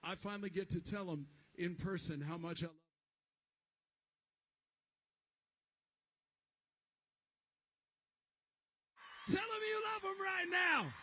I finally get to tell them in person how much I love them. Tell them you love them right now.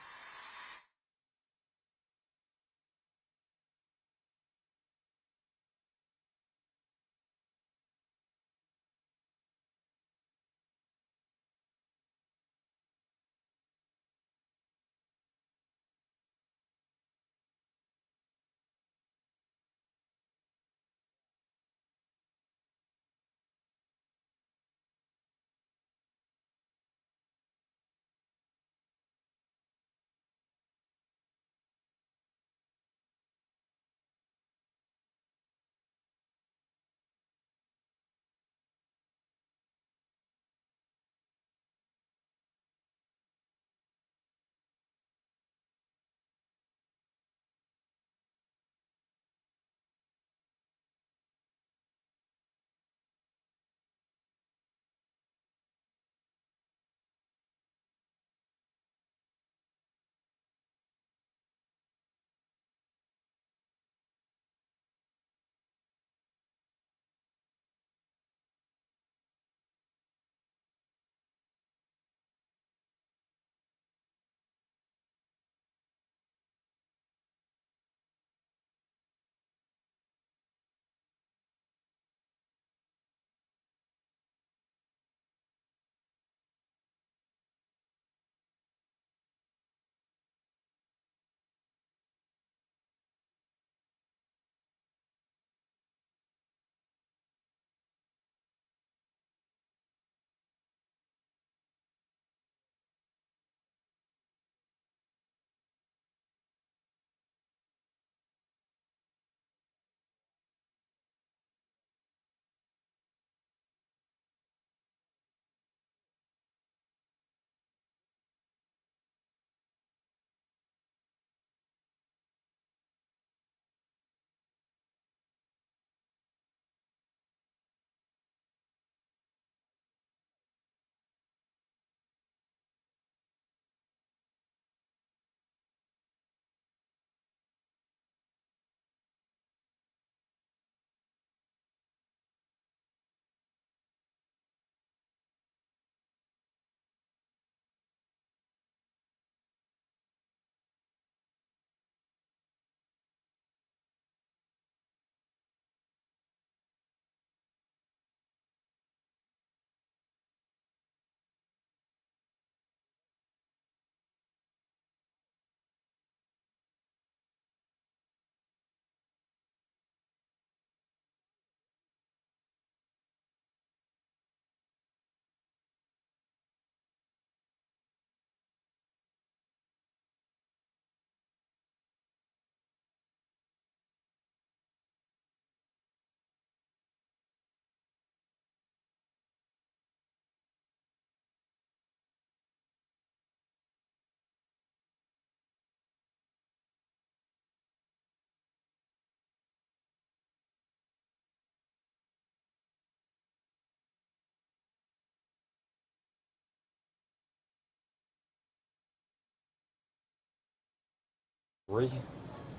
Three,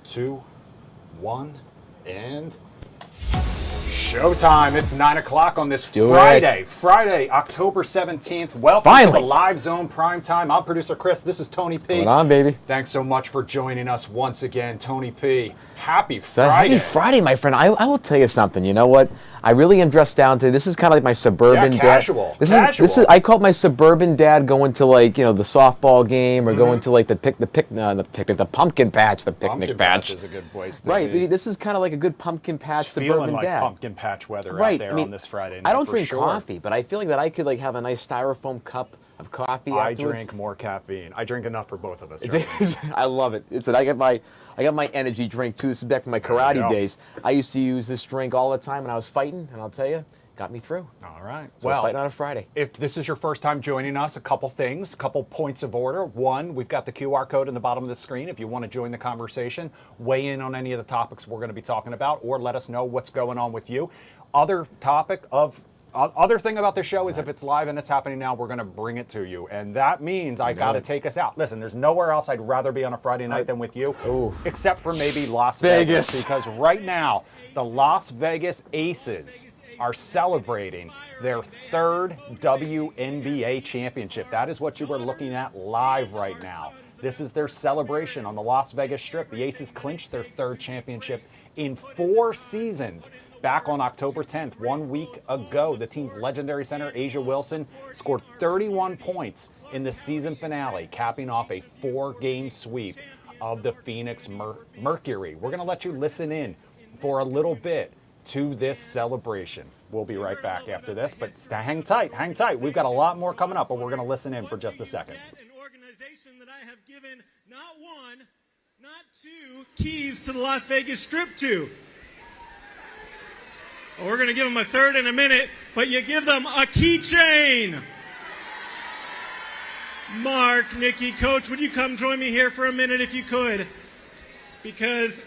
two, one, and showtime. It's 9 o'clock on this Friday, October 17th. Welcome to the Live Zone Primetime. I'm producer Chris. This is Tony P. What's going on, baby? Thanks so much for joining us once again, Tony P. Happy Friday. Happy Friday, my friend. I will tell you something. You know what? I really am dressed down today. This is kind of like my suburban casual. dad. This is I call it my suburban dad going to, like, you know, the softball game or going to, like, the pumpkin patch, the picnic patch. Is a good place to right. be. This is kind of like a good pumpkin patch it's suburban feeling like dad. Pumpkin patch weather out there on this Friday night. I don't drink sure. coffee, but I feel like that I could, like, have a nice styrofoam cup of coffee afterwards. I drink more caffeine. I drink enough for both of us. I love it. I got my energy drink too. This is back from my karate days. I used to use this drink all the time when I was fighting, and I'll tell you, got me through. All right. So well, fighting on a Friday. If this is your first time joining us, a couple points of order. One, we've got the QR code in the bottom of the screen. If you want to join the conversation, weigh in on any of the topics we're going to be talking about, or let us know what's going on with you. Other topic of Other thing about the show is if it's live and it's happening now, we're going to bring it to you. And that means I got to take us out. Listen, there's nowhere else I'd rather be on a Friday night than with you, except for maybe Las Vegas. Because right now, the Las Vegas Aces are celebrating their third WNBA championship. That is what you are looking at live right now. This is their celebration on the Las Vegas Strip. The Aces clinched their third championship in 4 seasons back on October 10th, 1 week ago. The team's legendary center, Asia Wilson, scored 31 points in the season finale, capping off a 4-game sweep of the Phoenix Mercury. We're going to let you listen in for a little bit to this celebration. We'll be right back after this, but hang tight, hang tight. We've got a lot more coming up, but we're going to listen in for just a second. An organization that I have given not 1, not 2 keys to the Las Vegas Strip to. Well, we're going to give them a third in a minute, but you give them a keychain. Mark, Nikki, Coach, would you come join me here for a minute if you could? Because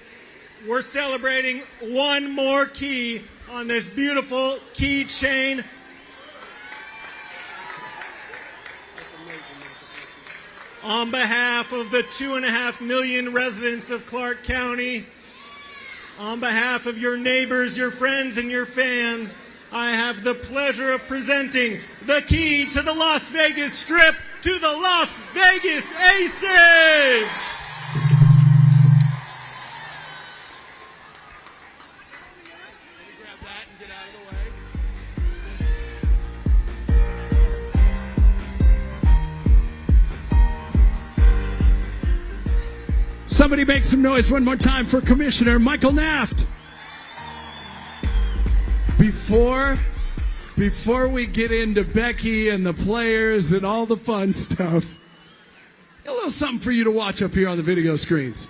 we're celebrating 1 more key on this beautiful keychain. On behalf of the 2.5 million residents of Clark County, on behalf of your neighbors, your friends, and your fans, I have the pleasure of presenting the key to the Las Vegas Strip to the Las Vegas Aces! Somebody make some noise one more time for Commissioner Michael Naft. Before we get into Becky and the players and all the fun stuff, a little something for you to watch up here on the video screens.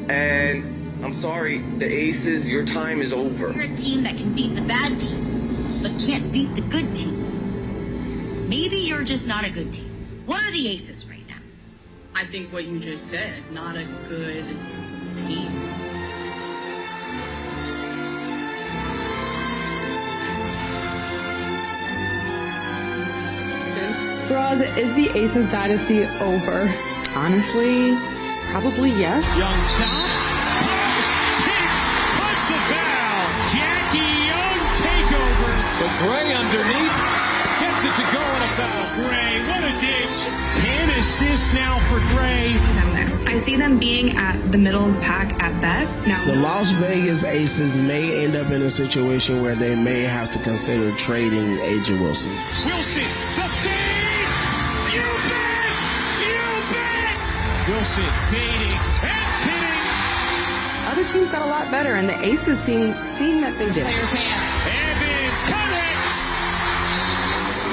And I'm sorry, the Aces, your time is over. You're a team that can beat the bad teams, but can't beat the good teams. Maybe you're just not a good team. What are the Aces right now? I think what you just said, not a good team. Roz, is the Aces dynasty over? Honestly, probably yes. Young stops, pops, hits, cuts the foul. Jackie Young takeover. But Gray underneath gets it to go on a foul. Gray, what a dish. 10 assists now for Gray. I see them being at the middle of the pack at best. Now, the Las Vegas Aces may end up in a situation where they may have to consider trading Asia Wilson. Wilson, the feed! You bet! You bet! Wilson fading and tinning. Other teams got a lot better, and the Aces seem that they did. Players' hands. Evans connects.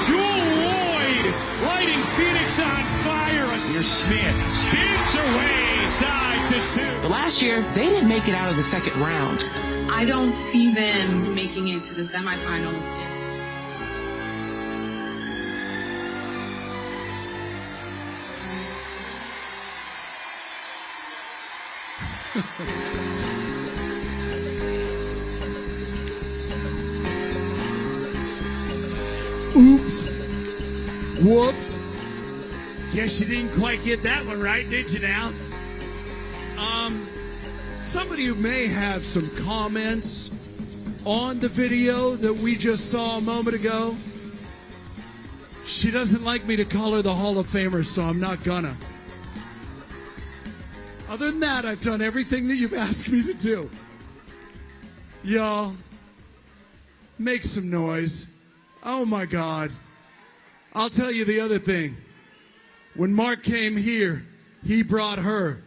Jewel Lloyd lighting Phoenix on fire. Here's Smith. Spins away side to 2. But last year, they didn't make it out of the second round. I don't see them making it to the semifinals. Oops. Whoops. Guess you didn't quite get that one right, did you now? Somebody who may have some comments on the video that we just saw a moment ago. She doesn't like me to call her the Hall of Famer, so I'm not gonna. Other than that, I've done everything that you've asked me to do. Y'all, make some noise. Oh my God. I'll tell you the other thing. When Mark came here, he brought her.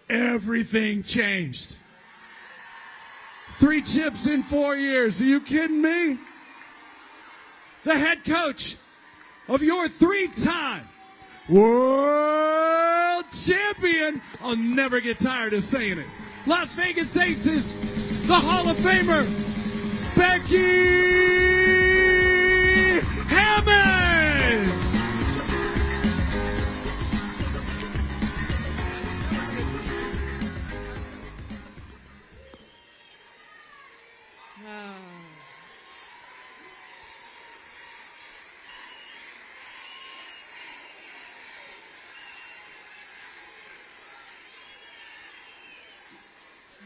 Everything changed. 3 chips in 4 years. Are you kidding me? The head coach of your 3-time world champion. I'll never get tired of saying it. Las Vegas Aces, the Hall of Famer, Becky Hammond.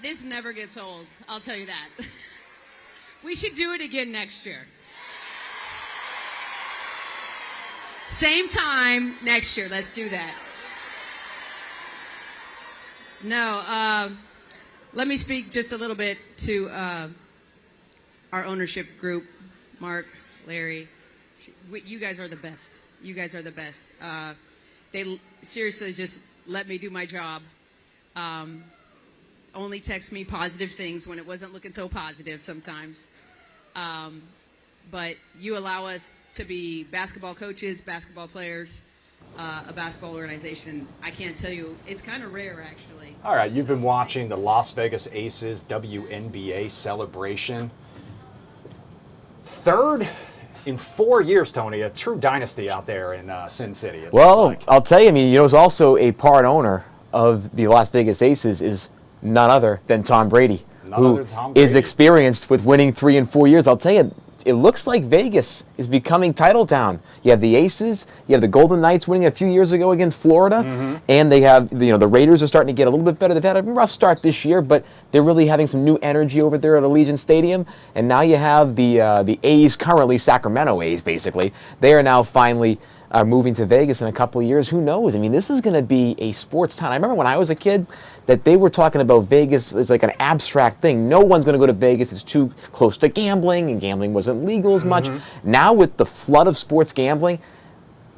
This never gets old, I'll tell you that. We should do it again next year. Same time next year. Let's do that. No, let me speak just a little bit to our ownership group, Mark, Larry. You guys are the best. You guys are the best. They seriously just let me do my job. Only text me positive things when it wasn't looking so positive sometimes. But you allow us to be basketball coaches, basketball players, a basketball organization. I can't tell you, it's kind of rare actually. All right, you've been watching the Las Vegas Aces WNBA celebration. Third in 4 years, Tony, a true dynasty out there in Sin City. Well, I'll tell you, who's also a part owner of the Las Vegas Aces is none other than Tom Brady, who is experienced with winning 3 and 4 years. I'll tell you, it looks like Vegas is becoming title town. You have the Aces, you have the Golden Knights winning a few years ago against Florida, and they have, the Raiders are starting to get a little bit better. They've had a rough start this year, but they're really having some new energy over there at Allegiant Stadium. And now you have the A's, currently Sacramento A's, basically. They are now finally moving to Vegas in a couple of years. Who knows? This is going to be a sports town. I remember when I was a kid that they were talking about Vegas as like an abstract thing. No one's going to go to Vegas. It's too close to gambling, and gambling wasn't legal as much. Now with the flood of sports gambling,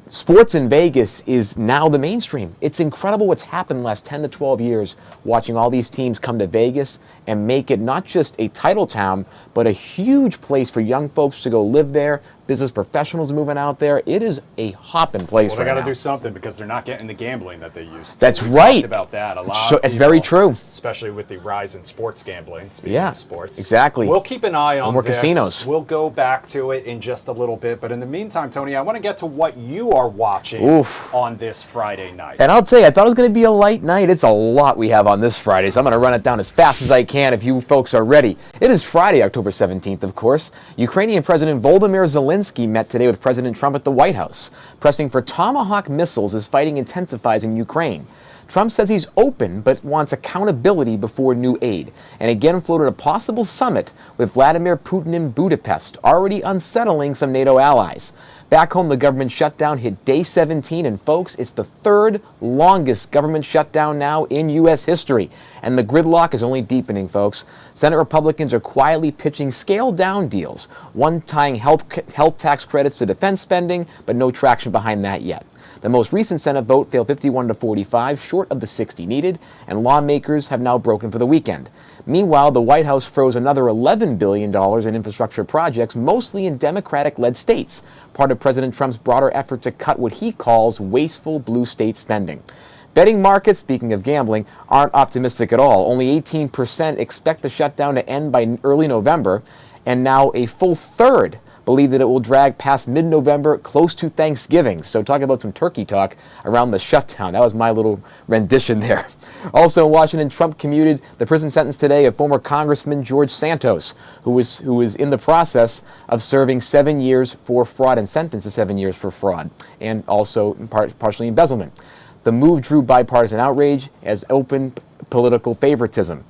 sports in Vegas is now the mainstream. It's incredible what's happened in the last 10 to 12 years watching all these teams come to Vegas and make it not just a title town, but a huge place for young folks to go live there. Business professionals moving out there. It is a hopping place right now. Well, they got to do something because they're not getting the gambling that they used to. That's We right. talked about that a lot. So, it's very true. Especially with the rise in sports gambling. Speaking of sports. Exactly. We'll keep an eye on more this. casinos. We'll go back to it in just a little bit. But in the meantime, Tony, I want to get to what you are watching on this Friday night. And I'll tell you, I thought it was going to be a light night. It's a lot we have on this Friday, so I'm going to run it down as fast as I can if you folks are ready. It is Friday, October 17th, of course. Ukrainian President Volodymyr Zelensky met today with President Trump at the White House, pressing for Tomahawk missiles as fighting intensifies in Ukraine. Trump says he's open but wants accountability before new aid, and again floated a possible summit with Vladimir Putin in Budapest, already unsettling some NATO allies. Back home, the government shutdown hit day 17, and folks, it's the third longest government shutdown now in U.S. history. And the gridlock is only deepening, folks. Senate Republicans are quietly pitching scaled-down deals, one tying health tax credits to defense spending, but no traction behind that yet. The most recent Senate vote failed 51 to 45, short of the 60 needed, and lawmakers have now broken for the weekend. Meanwhile, the White House froze another $11 billion in infrastructure projects, mostly in Democratic-led states, part of President Trump's broader effort to cut what he calls wasteful blue state spending. Betting markets, speaking of gambling, aren't optimistic at all. Only 18% expect the shutdown to end by early November, and now a full third believe that it will drag past mid-November, close to Thanksgiving. So talk about some turkey talk around the shutdown. That was my little rendition there. Also in Washington, Trump commuted the prison sentence today of former Congressman George Santos, who was in the process of serving 7 years for fraud and sentenced to 7 years for fraud, and also partially embezzlement. The move drew bipartisan outrage as open political favoritism.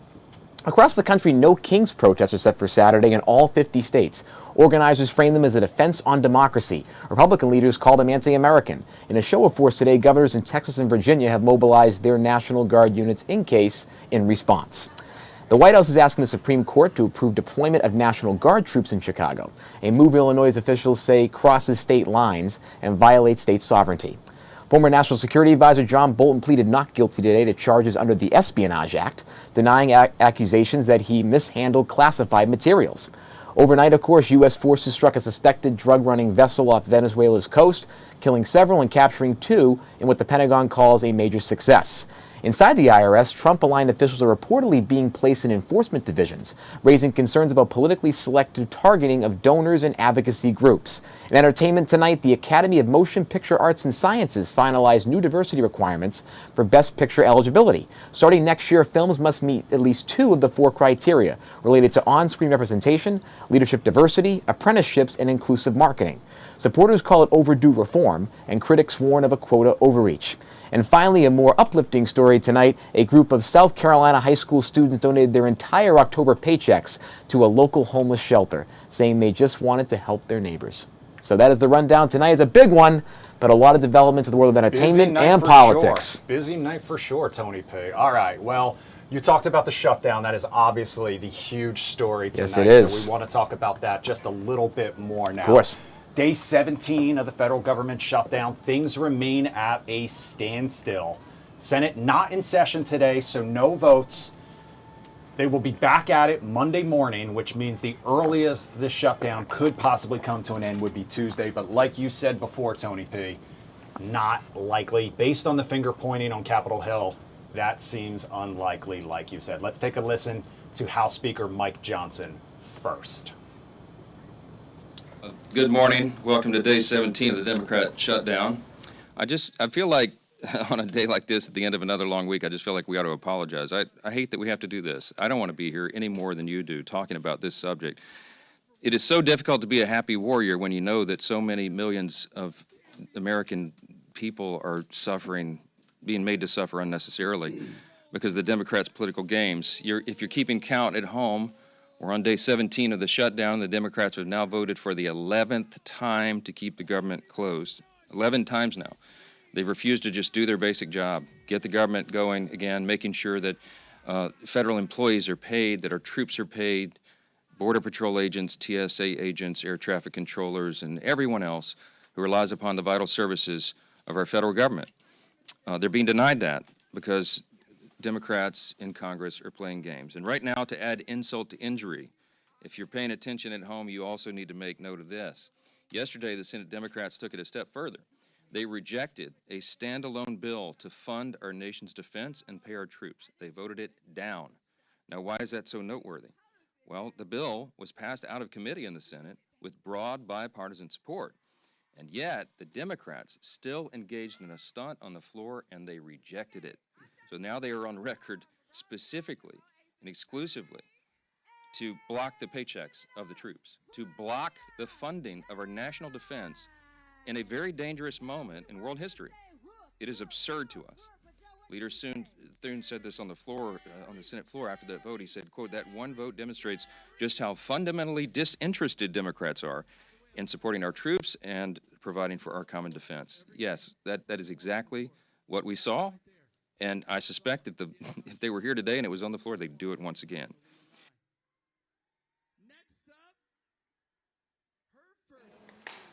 Across the country, no Kings protests are set for Saturday in all 50 states. Organizers frame them as a defense on democracy. Republican leaders call them anti-American. In a show of force today, governors in Texas and Virginia have mobilized their National Guard units in response. The White House is asking the Supreme Court to approve deployment of National Guard troops in Chicago, a move Illinois officials say crosses state lines and violates state sovereignty. Former National Security Advisor John Bolton pleaded not guilty today to charges under the Espionage Act, denying accusations that he mishandled classified materials. Overnight, of course, U.S. forces struck a suspected drug-running vessel off Venezuela's coast, killing several and capturing 2 in what the Pentagon calls a major success. Inside the IRS, Trump-aligned officials are reportedly being placed in enforcement divisions, raising concerns about politically selective targeting of donors and advocacy groups. In entertainment tonight, the Academy of Motion Picture Arts and Sciences finalized new diversity requirements for Best Picture eligibility. Starting next year, films must meet at least 2 of the 4 criteria related to on-screen representation, leadership diversity, apprenticeships, and inclusive marketing. Supporters call it overdue reform, and critics warn of a quota overreach. And finally, a more uplifting story tonight. A group of South Carolina high school students donated their entire October paychecks to a local homeless shelter, saying they just wanted to help their neighbors. So that is the rundown. Tonight is a big one, but a lot of developments in the world of entertainment and politics. Sure. Busy night for sure, Tony P. All right, well, you talked about the shutdown. That is obviously the huge story tonight. Yes, it is. So we want to talk about that just a little bit more now. Of course. Day 17 of the federal government shutdown. Things remain at a standstill. Senate not in session today, so no votes. They will be back at it Monday morning, which means the earliest this shutdown could possibly come to an end would be Tuesday. But like you said before, Tony P., not likely. Based on the finger pointing on Capitol Hill, that seems unlikely, like you said. Let's take a listen to House Speaker Mike Johnson first. Good morning. Welcome to day 17 of the Democrat shutdown. I feel like on a day like this, at the end of another long week, I just feel like we ought to apologize. I hate that we have to do this. I don't want to be here any more than you do talking about this subject. It is so difficult to be a happy warrior when you know that so many millions of American people are suffering, being made to suffer unnecessarily because of the Democrats' political games. If you're keeping count at home, we're on day 17 of the shutdown. The Democrats have now voted for the 11th time to keep the government closed. 11 times now. They've refused to just do their basic job, get the government going again, making sure that federal employees are paid, that our troops are paid, Border Patrol agents, TSA agents, air traffic controllers, and everyone else who relies upon the vital services of our federal government. They're being denied that because Democrats in Congress are playing games. And right now, to add insult to injury, if you're paying attention at home, you also need to make note of this. Yesterday, the Senate Democrats took it a step further. They rejected a standalone bill to fund our nation's defense and pay our troops. They voted it down. Now, why is that so noteworthy? Well, the bill was passed out of committee in the Senate with broad bipartisan support. And yet, the Democrats still engaged in a stunt on the floor, and they rejected it. So now they are on record specifically and exclusively to block the paychecks of the troops, to block the funding of our national defense in a very dangerous moment in world history. It is absurd to us. Leader Thune said this on the floor, on the Senate floor after that vote. He said, quote, "That one vote demonstrates just how fundamentally disinterested Democrats are in supporting our troops and providing for our common defense." Yes, that is exactly what we saw. And I suspect that if they were here today and it was on the floor, they'd do it once again.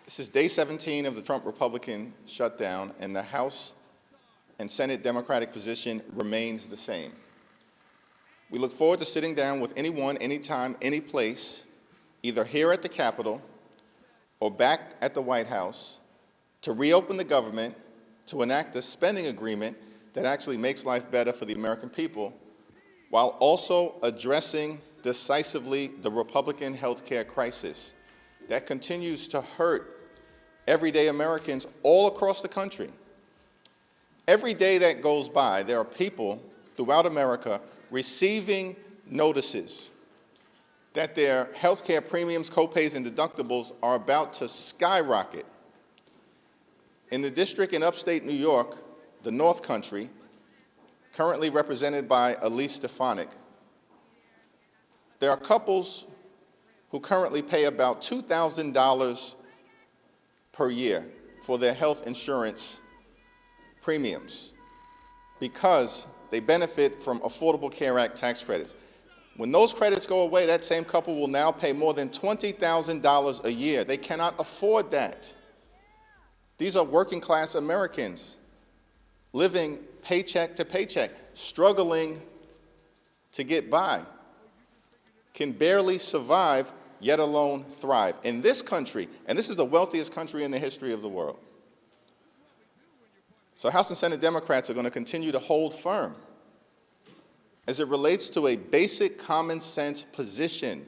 This is day 17 of the Trump Republican shutdown, and the House and Senate Democratic position remains the same. We look forward to sitting down with anyone, anytime, any place, either here at the Capitol or back at the White House, to reopen the government, to enact a spending agreement that actually makes life better for the American people, while also addressing decisively the Republican health care crisis that continues to hurt everyday Americans all across the country. Every day that goes by, there are people throughout America receiving notices that their health care premiums, copays, and deductibles are about to skyrocket. In the district in upstate New York, the North Country, currently represented by Elise Stefanik, there are couples who currently pay about $2,000 per year for their health insurance premiums because they benefit from Affordable Care Act tax credits. When those credits go away, that same couple will now pay more than $20,000 a year. They cannot afford that. These are working class Americans living paycheck to paycheck, struggling to get by, can barely survive, yet alone thrive. In this country, and this is the wealthiest country in the history of the world. So House and Senate Democrats are going to continue to hold firm as it relates to a basic common sense position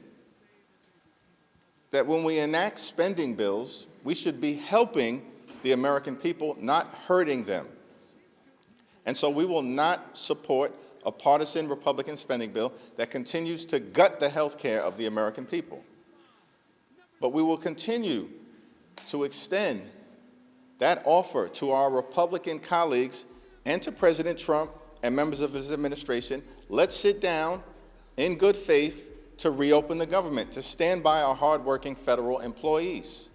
that when we enact spending bills, we should be helping the American people, not hurting them. And so we will not support a partisan Republican spending bill that continues to gut the health care of the American people. But we will continue to extend that offer to our Republican colleagues and to President Trump and members of his administration. Let's sit down in good faith to reopen the government, to stand by our hardworking federal employees,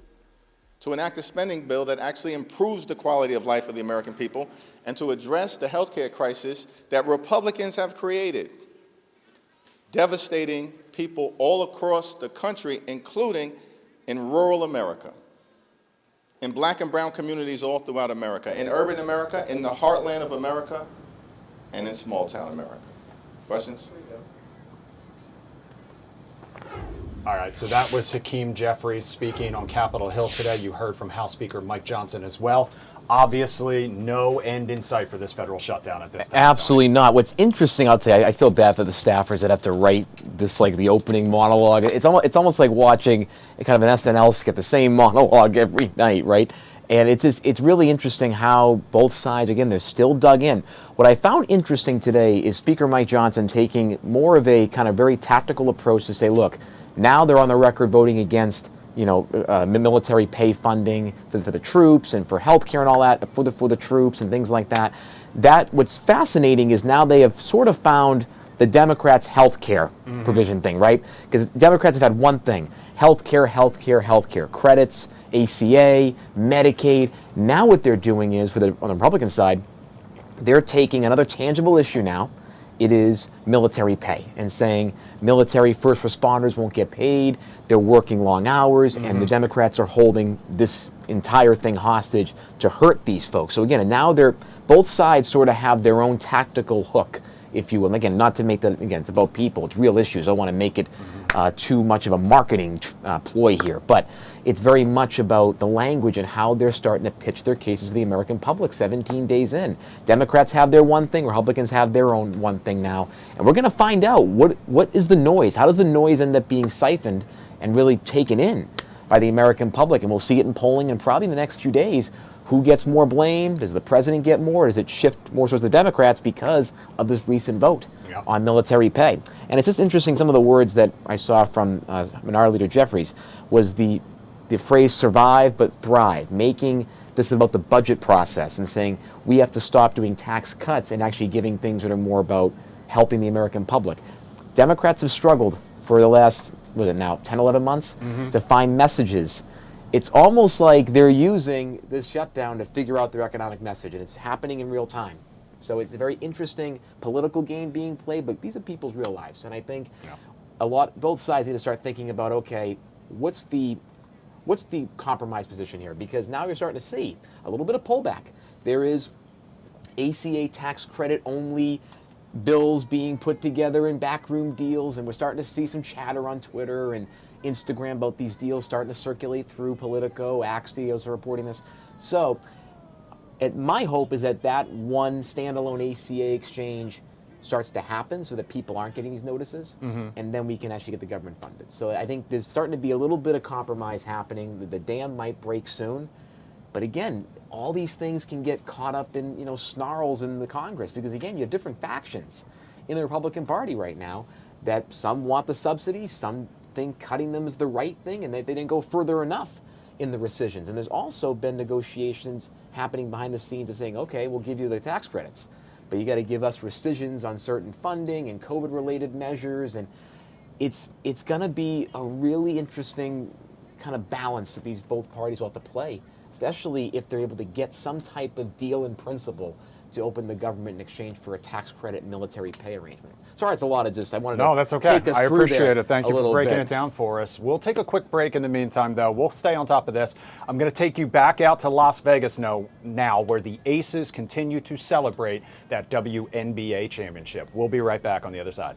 to enact a spending bill that actually improves the quality of life of the American people, and to address the health care crisis that Republicans have created, devastating people all across the country, including in rural America, in black and brown communities all throughout America, in urban America, in the heartland of America, and in small town America. Questions? All right, so that was Hakeem Jeffries speaking on Capitol Hill today. You heard from House Speaker Mike Johnson as well. Obviously, no end in sight for this federal shutdown at this time. Absolutely not. What's interesting, I'll tell you, I feel bad for the staffers that have to write this, like the opening monologue. It's almost like watching kind of an SNL skit, the same monologue every night, right? And it's really interesting how both sides, again, they're still dug in. What I found interesting today is Speaker Mike Johnson taking more of a kind of very tactical approach to say, look, now they're on the record voting against military pay funding for the troops and for health care and all that for the troops and things like that. What's fascinating is now they have sort of found the Democrats' health care provision thing, right? Because Democrats have had one thing: health care, credits, ACA, Medicaid. Now what they're doing is, on the Republican side, they're taking another tangible issue now. It is military pay, and saying military first responders won't get paid, they're working long hours, and the Democrats are holding this entire thing hostage to hurt these folks. So again, and now both sides sort of have their own tactical hook, if you will. And again, not to make that, again, it's about people, it's real issues. I don't want to make it too much of a marketing ploy here, but it's very much about the language and how they're starting to pitch their cases to the American public 17 days in. Democrats have their one thing, Republicans have their own one thing now, and we're going to find out what is the noise. How does the noise end up being siphoned and really taken in by the American public? And we'll see it in polling, and probably in the next few days, who gets more blame? Does the president get more? Does it shift more towards the Democrats because of this recent vote on military pay? And it's just interesting, some of the words that I saw from Minority Leader Jeffries was the phrase survive but thrive, making this about the budget process and saying we have to stop doing tax cuts and actually giving things that are more about helping the American public. Democrats have struggled for the last, 10, 11 months to find messages. It's almost like they're using this shutdown to figure out their economic message, and it's happening in real time. So it's a very interesting political game being played, but these are people's real lives. And I think both sides need to start thinking about, okay, what's the compromise position here? Because now you're starting to see a little bit of pullback. There is ACA tax credit only bills being put together in backroom deals, and we're starting to see some chatter on Twitter and Instagram about these deals starting to circulate through Politico. Axios are reporting this. So my hope is that one standalone ACA exchange starts to happen so that people aren't getting these notices, and then we can actually get the government funded. So I think there's starting to be a little bit of compromise happening. The dam might break soon, but again, all these things can get caught up in snarls in the Congress, because again, you have different factions in the Republican Party right now that some want the subsidies, some think cutting them is the right thing, and they didn't go further enough in the rescissions. And there's also been negotiations happening behind the scenes of saying, okay, we'll give you the tax credits, but you got to give us rescissions on certain funding and COVID-related measures. And it's going to be a really interesting kind of balance that both parties will have to play, especially if they're able to get some type of deal in principle to open the government in exchange for a tax credit and military pay arrangement. Sorry, it's a lot of I wanted to that's okay. take us I through appreciate it. Thank you for breaking bit. it down for us. We'll take a quick break in the meantime, though. We'll stay on top of this. I'm going to take you back out to Las Vegas now, where the Aces continue to celebrate that WNBA championship. We'll be right back on the other side.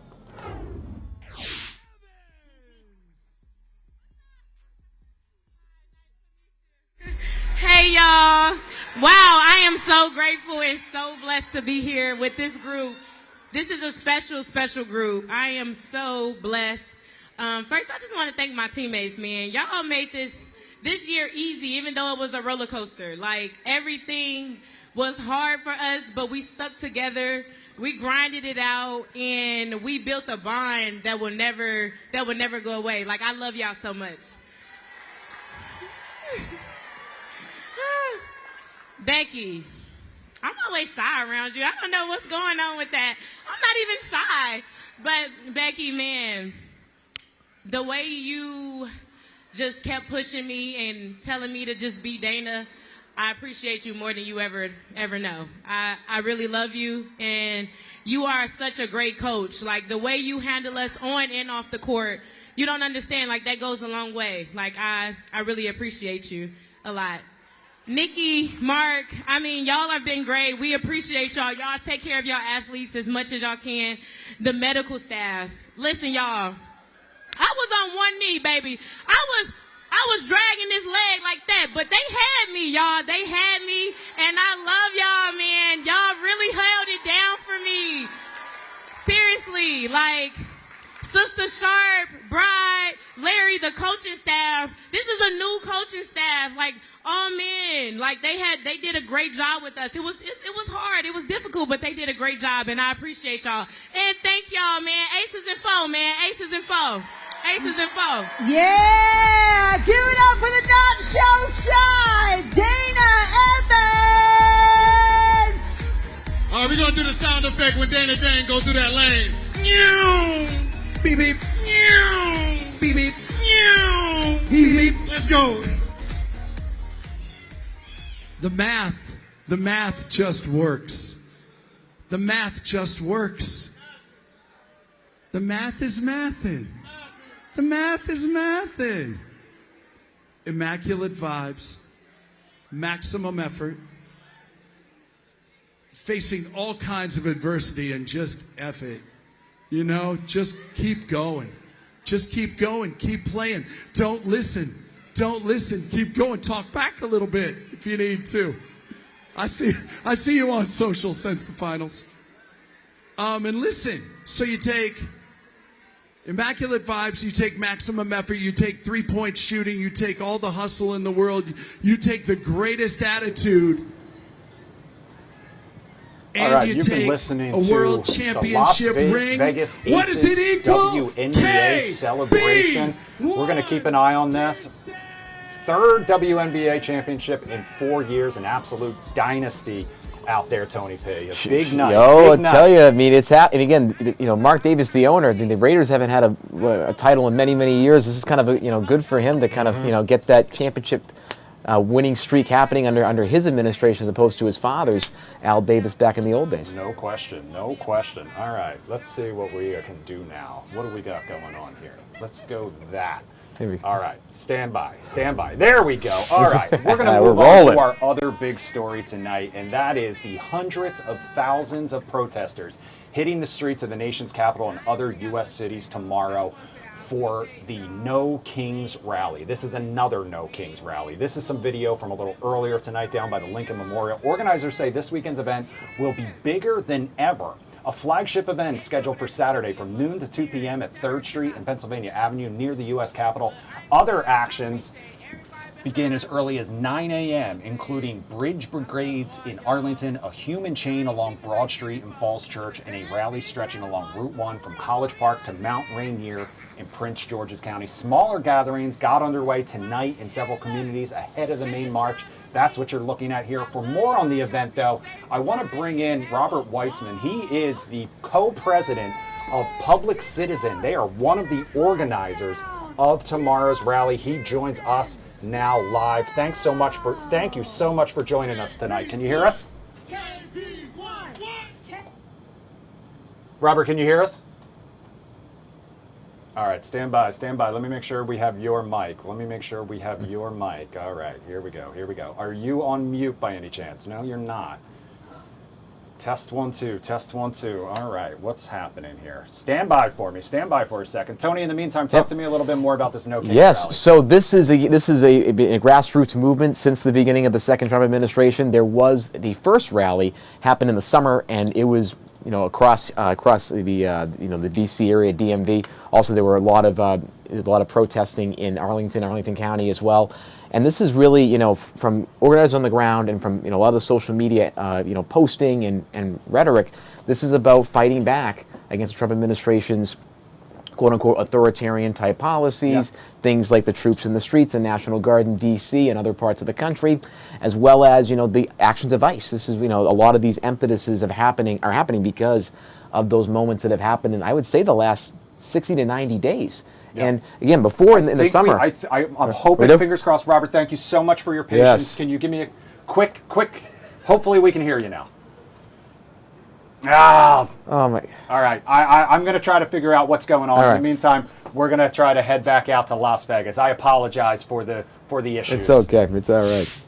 Hey, y'all. Wow, I am so grateful and so blessed to be here with this group. This is a special, special group. I am so blessed. First, I just want to thank my teammates, man. Y'all made this year easy, even though it was a roller coaster. Like, everything was hard for us, but we stuck together. We grinded it out, and we built a bond that will never go away. Like, I love y'all so much. Becky, I'm always shy around you. I don't know what's going on with that. I'm not even shy. But Becky, man, the way you just kept pushing me and telling me to just be Dana, I appreciate you more than you ever know. I really love you, and you are such a great coach. Like, the way you handle us on and off the court, you don't understand. Like, that goes a long way. Like, I really appreciate you a lot. Nikki, Mark, I mean, y'all have been great. We appreciate y'all. Y'all take care of y'all athletes as much as y'all can. The medical staff. Listen, y'all, I was on one knee, baby. I was dragging this leg like that, but they had me, y'all. They had me, and I love y'all, man. Y'all really held it down for me. Seriously, like, Sister Sharp, Bride, Larry, the coaching staff. This is a new coaching staff. Like, all men. Like, they did a great job with us. It was hard. It was difficult, but they did a great job, and I appreciate y'all. And thank y'all, man. Aces and four, man. Aces and four. Aces and four. Yeah! Give it up for the not so shy, Dana Evans! All right, we're going to do the sound effect when Dana Dane go through that lane. Beep, beep. Beep, beep. Beep, beep. Let's go. The math just works. The math just works. The math is mathing. The math is mathing. Immaculate vibes, maximum effort, facing all kinds of adversity and just F it. You know, just keep going. Just keep going. Keep playing. Don't listen. Don't listen. Keep going. Talk back a little bit if you need to. I see you on social since the finals. And listen. So you take immaculate vibes, you take maximum effort, you take three-point shooting, you take all the hustle in the world, you take the greatest attitude, and right, you you've been take listening a to world the championship Las ring. Vegas What does it Aces equal? WNBA celebration. We're going to keep an eye on this. Third WNBA championship in 4 years, an absolute dynasty out there, Tony P. A big night. Yo, I tell you, I mean, it's and again, you know, Mark Davis, the owner, the Raiders haven't had a title in many, many years. This is kind of good for him to kind of get that championship winning streak happening under his administration as opposed to his father's, Al Davis, back in the old days. No question, no question. All right, let's see what we can do now. What do we got going on here? Let's go that. All right, stand by. There we go. All right, we're going to move on to our other big story tonight, and that is the hundreds of thousands of protesters hitting the streets of the nation's capital and other U.S. cities tomorrow for the No Kings rally. This is another No Kings rally. This is some video from a little earlier tonight down by the Lincoln Memorial. Organizers say this weekend's event will be bigger than ever. A flagship event scheduled for Saturday from noon to 2 p.m. at 3rd Street and Pennsylvania Avenue near the U.S. Capitol. Other actions begin as early as 9 a.m., including bridge brigades in Arlington, a human chain along Broad Street and Falls Church, and a rally stretching along Route 1 from College Park to Mount Rainier in Prince George's County. Smaller gatherings got underway tonight in several communities ahead of the main march. That's what you're looking at here. For more on the event, though, I want to bring in Robert Weissman. He is the co-president of Public Citizen. They are one of the organizers of tomorrow's rally. He joins us now live. Thank you so much for joining us tonight. Can you hear us? Robert, can you hear us? All right, stand by. Let me make sure we have your mic. All right, here we go. Are you on mute by any chance? No, you're not. Test 1 2. All right, what's happening here? Stand by for a second. Tony, in the meantime, talk to me a little bit more about this No Kings rally. So this is a grassroots movement since the beginning of the second Trump administration. There was the first rally happened in the summer, and it was across the D.C. area, DMV. Also, there were a lot of protesting in Arlington County as well. And this is really, from organizers on the ground and from a lot of the social media, posting and rhetoric. This is about fighting back against the Trump administration's quote-unquote authoritarian type policies, things like the troops in the streets, the National Guard in D.C. and other parts of the country, as well as, the actions of ICE. This is, a lot of these impetuses are happening because of those moments that have happened in, I would say, the last 60 to 90 days. Yeah. And again, before in the summer. I'm hoping, fingers crossed, Robert, thank you so much for your patience. Yes. Can you give me a quick, hopefully we can hear you now. Oh my. All right, I'm going to try to figure out what's going on. In the meantime, we're going to try to head back out to Las Vegas. I apologize for the issues. It's okay. It's all right.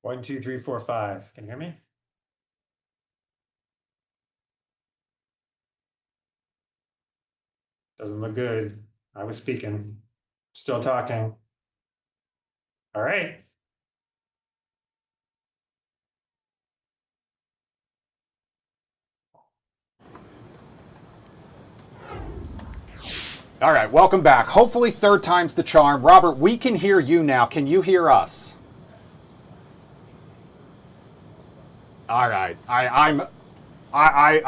One, two, three, four, five. Can you hear me? Doesn't look good. I was speaking. Still talking. All right. All right, welcome back. Hopefully third time's the charm. Robert, we can hear you now. Can you hear us? All right. I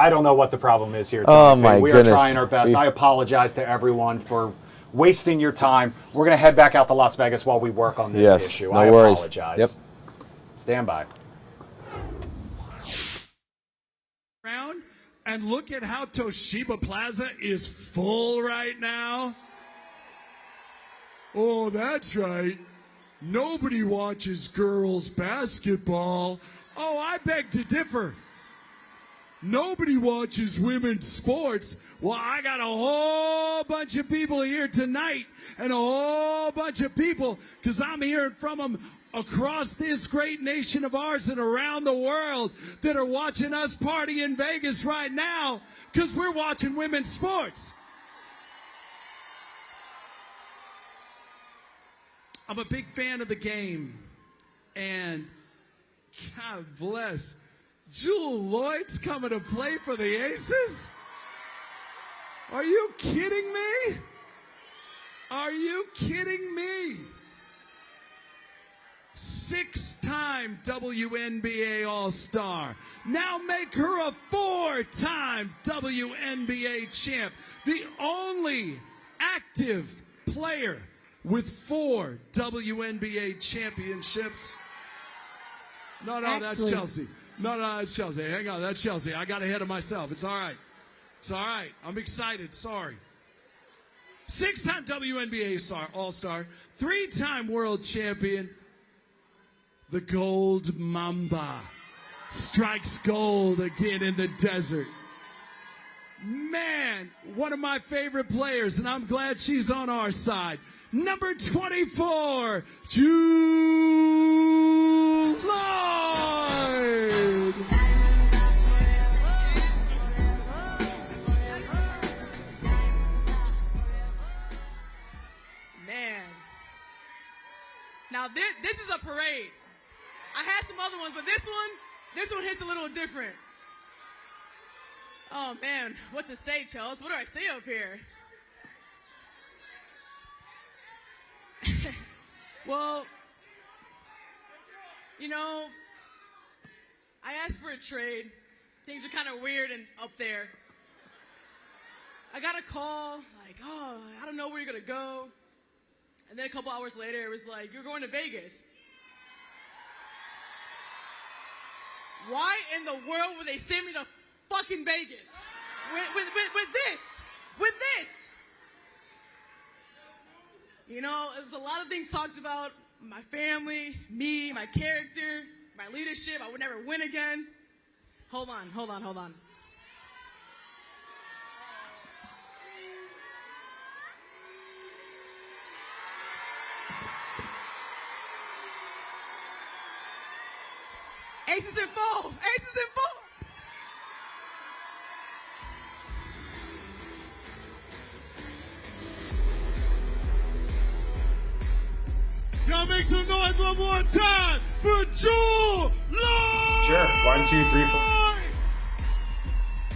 don't know what the problem is here. Oh my goodness. We are trying our best. I apologize to everyone for wasting your time. We're going to head back out to Las Vegas while we work on this issue. No worries. Apologize. Yep. Stand by. And look at how Toshiba Plaza is full right now. Oh, that's right. Nobody watches girls basketball. Oh, I beg to differ. Nobody watches women's sports. Well, I got a whole bunch of people here tonight and a whole bunch of people, because I'm hearing from them across this great nation of ours and around the world, that are watching us party in Vegas right now because we're watching women's sports. I'm a big fan of the game, and God bless, Jewel Lloyd's coming to play for the Aces? Are you kidding me? Are you kidding me? 6-time WNBA All-Star. Now make her a 4-time WNBA champ. The only active player with 4 WNBA championships. No, that's Chelsea. No, that's Chelsea. Hang on, that's Chelsea. I got ahead of myself. It's all right. It's all right. I'm excited. Sorry. 6-time WNBA All-Star. 3-time world champion. The Gold Mamba strikes gold again in the desert. Man, one of my favorite players, and I'm glad she's on our side. Number 24, Jewel Lloyd. Man. Now this is a parade. I had some other ones, but this one hits a little different. Oh man, what to say, Charles? What do I say up here? Well, I asked for a trade. Things are kind of weird and up there. I got a call, like, oh, I don't know where you're going to go. And then a couple hours later, it was like, you're going to Vegas. Why in the world would they send me to fucking Vegas? With this? With this? There's a lot of things talked about. My family, me, my character, my leadership. I would never win again. Hold on. Aces in four. Aces in four. Y'all make some noise one more time for July! Sure. 1, 2, 3, 4.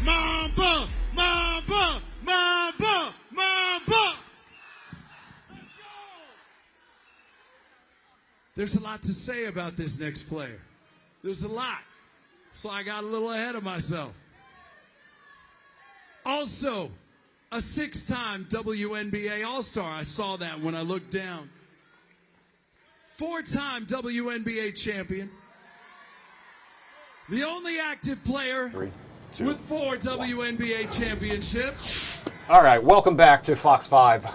Mamba! Mamba! Mamba! Mamba! There's a lot to say about this next player. There's a lot. So I got a little ahead of myself. Also, a 6-time WNBA All-Star. I saw that when I looked down. 4-time WNBA champion. The only active player 3, 2, with 4 WNBA championships. All right, welcome back to Fox 5.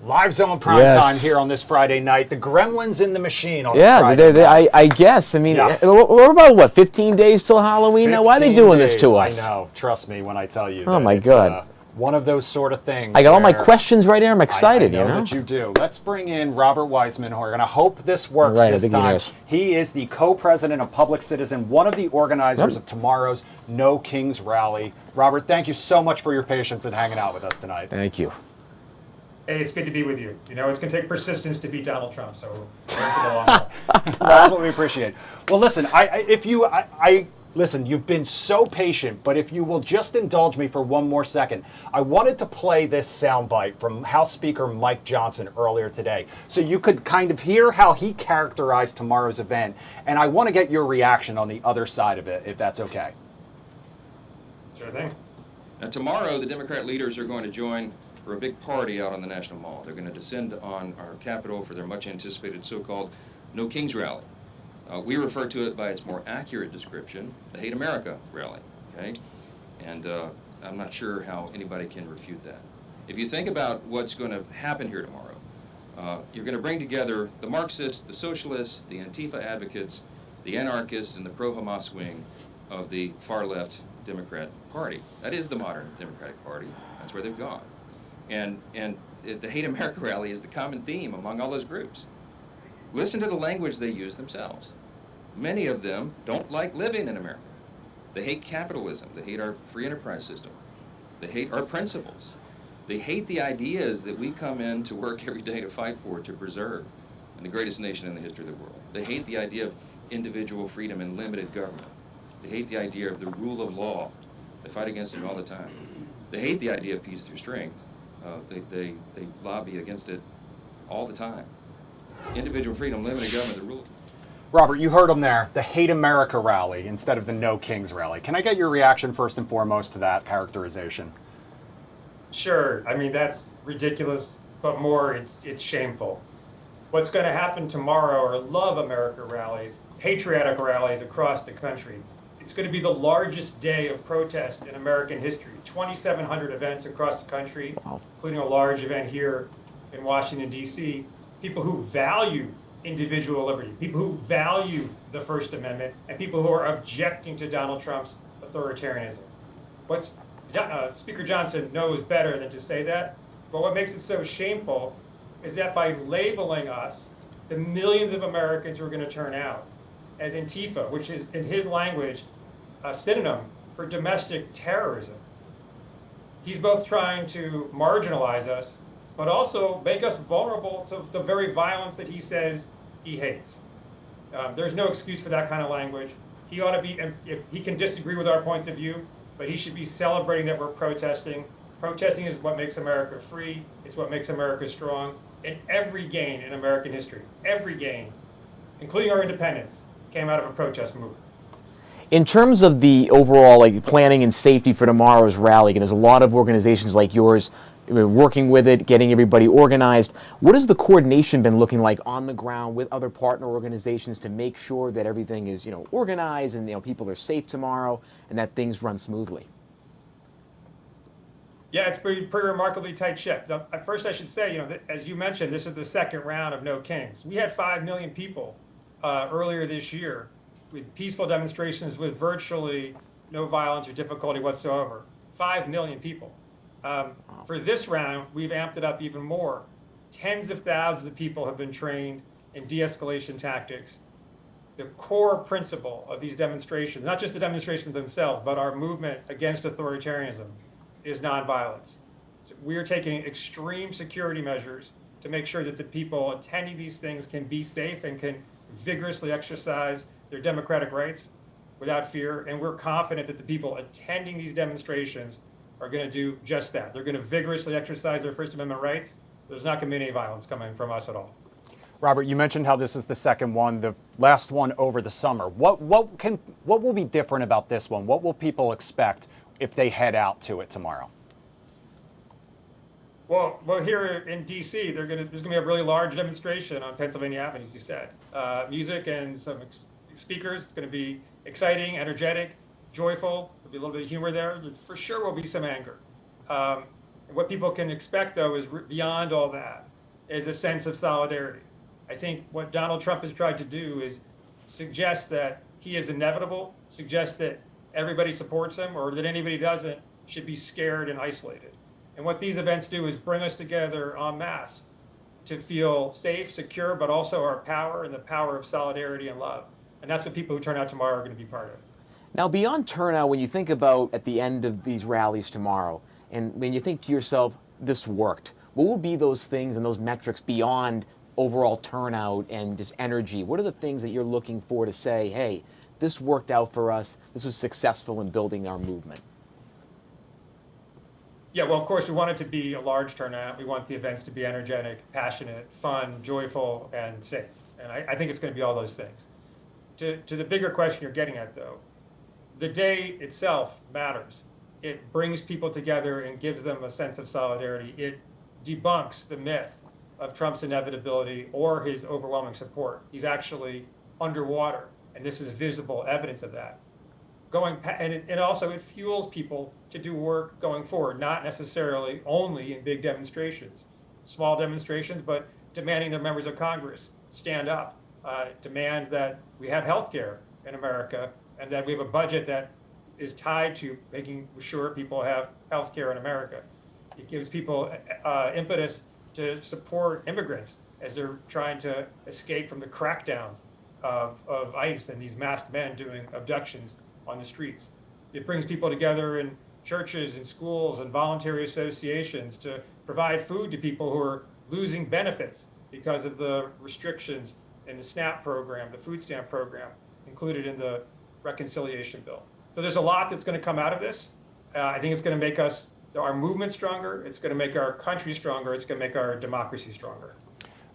Live Zone Prime Time here on this Friday night. The Gremlins in the Machine on Friday. I guess. I mean, we're about, what, 15 days till Halloween now? Why are they doing this to us? I know. Trust me when I tell you. Oh, my God. One of those sort of things. I got all my questions right here. I'm excited, I know that you do. Let's bring in Robert Wiseman, who are going to hope this works this time. He is the co-president of Public Citizen, one of the organizers of tomorrow's No Kings Rally. Robert, thank you so much for your patience and hanging out with us tonight. Thank you. Hey, it's good to be with you. You know, it's going to take persistence to beat Donald Trump, so we're in for the long haul. That's what we appreciate. Well, listen, listen, you've been so patient, but if you will just indulge me for one more second, I wanted to play this soundbite from House Speaker Mike Johnson earlier today, so you could kind of hear how he characterized tomorrow's event, and I want to get your reaction on the other side of it, if that's okay. Sure thing. Now, tomorrow, the Democrat leaders are going to join for a big party out on the National Mall. They're going to descend on our Capitol for their much-anticipated so-called No Kings Rally. We refer to it by its more accurate description, the Hate America Rally, okay? And I'm not sure how anybody can refute that. If you think about what's going to happen here tomorrow, you're going to bring together the Marxists, the socialists, the Antifa advocates, the anarchists, and the pro-Hamas wing of the far-left Democrat Party. That is the modern Democratic Party. That's where they've gone. And the Hate America Rally is the common theme among all those groups. Listen to the language they use themselves. Many of them don't like living in America. They hate capitalism. They hate our free enterprise system. They hate our principles. They hate the ideas that we come in to work every day to fight for, to preserve, in the greatest nation in the history of the world. They hate the idea of individual freedom and limited government. They hate the idea of the rule of law. They fight against it all the time. They hate the idea of peace through strength. They lobby against it all the time. Individual freedom, limited government, the rule. Robert, you heard him there, the Hate America Rally instead of the No Kings Rally. Can I get your reaction first and foremost to that characterization? Sure. I mean, that's ridiculous, but more, it's shameful. What's going to happen tomorrow are Love America rallies, patriotic rallies across the country. It's going to be the largest day of protest in American history. 2,700 events across the country, including a large event here in Washington, D.C. People who value individual liberty, people who value the First Amendment, and people who are objecting to Donald Trump's authoritarianism. Speaker Johnson knows better than to say that, but what makes it so shameful is that by labeling us, the millions of Americans who are going to turn out, as Antifa, which is, in his language, a synonym for domestic terrorism. He's both trying to marginalize us, but also make us vulnerable to the very violence that he says he hates. There's no excuse for that kind of language. He ought to be, he can disagree with our points of view, but he should be celebrating that we're protesting. Protesting is what makes America free. It's what makes America strong. And every gain in American history, every gain, including our independence, came out of a protest movement. In terms of the overall planning and safety for tomorrow's rally, and there's a lot of organizations like yours working with it, getting everybody organized. What has the coordination been looking like on the ground with other partner organizations to make sure that everything is, organized and people are safe tomorrow and that things run smoothly? Yeah, it's pretty remarkably tight ship. At first, I should say, as you mentioned, this is the second round of No Kings. We had 5 million people earlier this year with peaceful demonstrations with virtually no violence or difficulty whatsoever. 5 million people. For this round, we've amped it up even more. Tens of thousands of people have been trained in de-escalation tactics. the core principle of these demonstrations, not just the demonstrations themselves, but our movement against authoritarianism, is nonviolence. So we are taking extreme security measures to make sure that the people attending these things can be safe and can vigorously exercise their democratic rights without fear. And we're confident that the people attending these demonstrations are going to do just that. They're going to vigorously exercise their First Amendment rights. There's not going to be any violence coming from us at all. Robert, you mentioned how this is the second one, the last one over the summer. What will be different about this one? What will people expect if they head out to it tomorrow? Well, here in D.C., there's going to be a really large demonstration on Pennsylvania Avenue, as you said. Music and some speakers. It's going to be exciting, energetic, joyful. There'll be a little bit of humor there. There for sure will be some anger. And what people can expect, though, is beyond all that, is a sense of solidarity. I think what Donald Trump has tried to do is suggest that he is inevitable, suggest that everybody supports him, or that anybody doesn't should be scared and isolated. And what these events do is bring us together en masse to feel safe, secure, but also our power and the power of solidarity and love. And that's what people who turn out tomorrow are going to be part of. Now, beyond turnout, when you think about at the end of these rallies tomorrow, and when you think to yourself, this worked, what will be those things and those metrics beyond overall turnout and just energy? What are the things that you're looking for to say, hey, this worked out for us, this was successful in building our movement? Yeah, well, of course, we want it to be a large turnout. We want the events to be energetic, passionate, fun, joyful, and safe. And I think it's going to be all those things. To the bigger question you're getting at, though, the day itself matters. It brings people together and gives them a sense of solidarity. It debunks the myth of Trump's inevitability or his overwhelming support. He's actually underwater, and this is visible evidence of that. And also it fuels people to do work going forward, not necessarily only in big demonstrations, small demonstrations, but demanding that members of Congress stand up, demand that we have health care in America, and that we have a budget that is tied to making sure people have health care in America. It gives people impetus to support immigrants as they're trying to escape from the crackdowns of ICE and these masked men doing abductions on the streets. It brings people together in churches and schools and voluntary associations to provide food to people who are losing benefits because of the restrictions in the SNAP program, the food stamp program, included in the reconciliation bill. So there's a lot that's going to come out of this. I think it's going to make our movement stronger. It's going to make our country stronger. It's going to make our democracy stronger.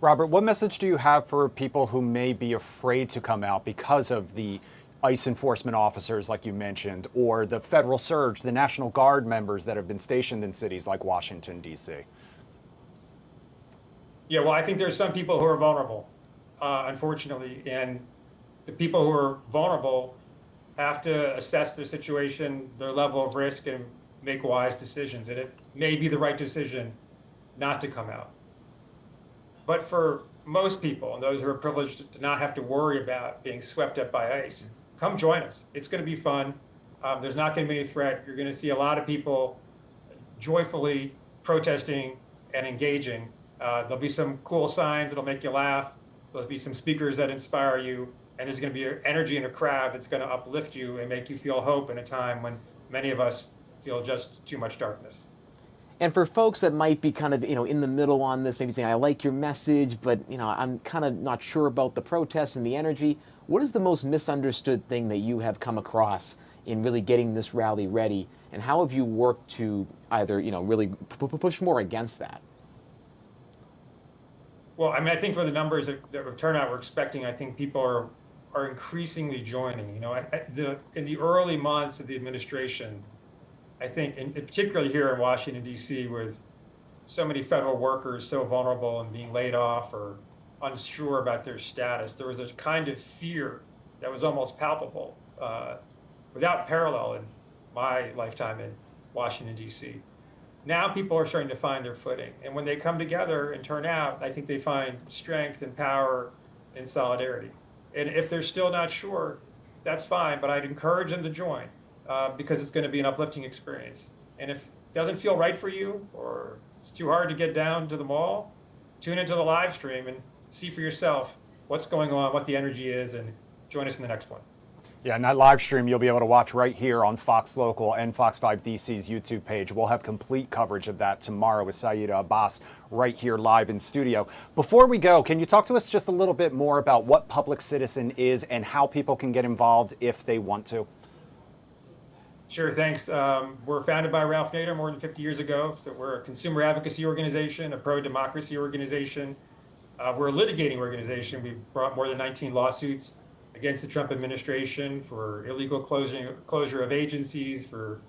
Robert, what message do you have for people who may be afraid to come out because of the ICE enforcement officers, like you mentioned, or the federal surge, the National Guard members that have been stationed in cities like Washington, D.C.? Yeah, well, I think there's some people who are vulnerable, unfortunately, and the people who are vulnerable have to assess their situation, their level of risk, and make wise decisions. And it may be the right decision not to come out. But for most people, and those who are privileged to not have to worry about being swept up by ICE, come join us. It's going to be fun. There's not going to be any threat. You're going to see a lot of people joyfully protesting and engaging. There'll be some cool signs that'll make you laugh. There'll be some speakers that inspire you. And there's going to be energy in a crowd that's going to uplift you and make you feel hope in a time when many of us feel just too much darkness. And for folks that might be kind of, in the middle on this, maybe saying, I like your message, but, I'm kind of not sure about the protests and the energy, what is the most misunderstood thing that you have come across in really getting this rally ready? And how have you worked to either, really push more against that? Well, I think for the numbers that turnout we're expecting, I think people are increasingly joining. In the early months of the administration, I think, and particularly here in Washington, D.C., with so many federal workers so vulnerable and being laid off or unsure about their status, there was a kind of fear that was almost palpable, without parallel in my lifetime in Washington, D.C. Now people are starting to find their footing. And when they come together and turn out, I think they find strength and power and solidarity. And if they're still not sure, that's fine, but I'd encourage them to join. Because it's going to be an uplifting experience. And if it doesn't feel right for you, or it's too hard to get down to the mall, tune into the live stream and see for yourself what's going on, what the energy is, and join us in the next one. Yeah, and that live stream you'll be able to watch right here on Fox Local and Fox 5 DC's YouTube page. We'll have complete coverage of that tomorrow with Saeeda Abbas right here live in studio. Before we go, can you talk to us just a little bit more about what Public Citizen is and how people can get involved if they want to? Sure, thanks. We're founded by Ralph Nader more than 50 years ago. So we're a consumer advocacy organization, a pro-democracy organization. We're a litigating organization. We've brought more than 19 lawsuits against the Trump administration for illegal closure of agencies, for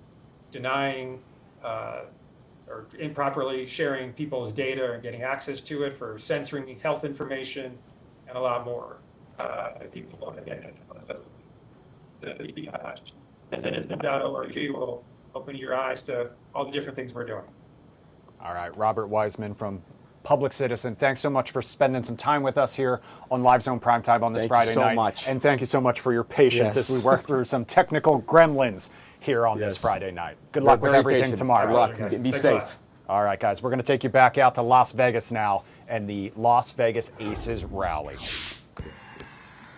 denying or improperly sharing people's data and getting access to it, for censoring health information, and a lot more. People want to get it. And then it's.org will open your eyes to all the different things we're doing. All right, Robert Wiseman from Public Citizen, thanks so much for spending some time with us here on Live Zone Primetime on this Friday night. Thank you so much. And thank you so much for your patience as we work through some technical gremlins here on this Friday night. Good luck with everything tomorrow. Good luck. Be safe. All right, guys, we're going to take you back out to Las Vegas now and the Las Vegas Aces rally.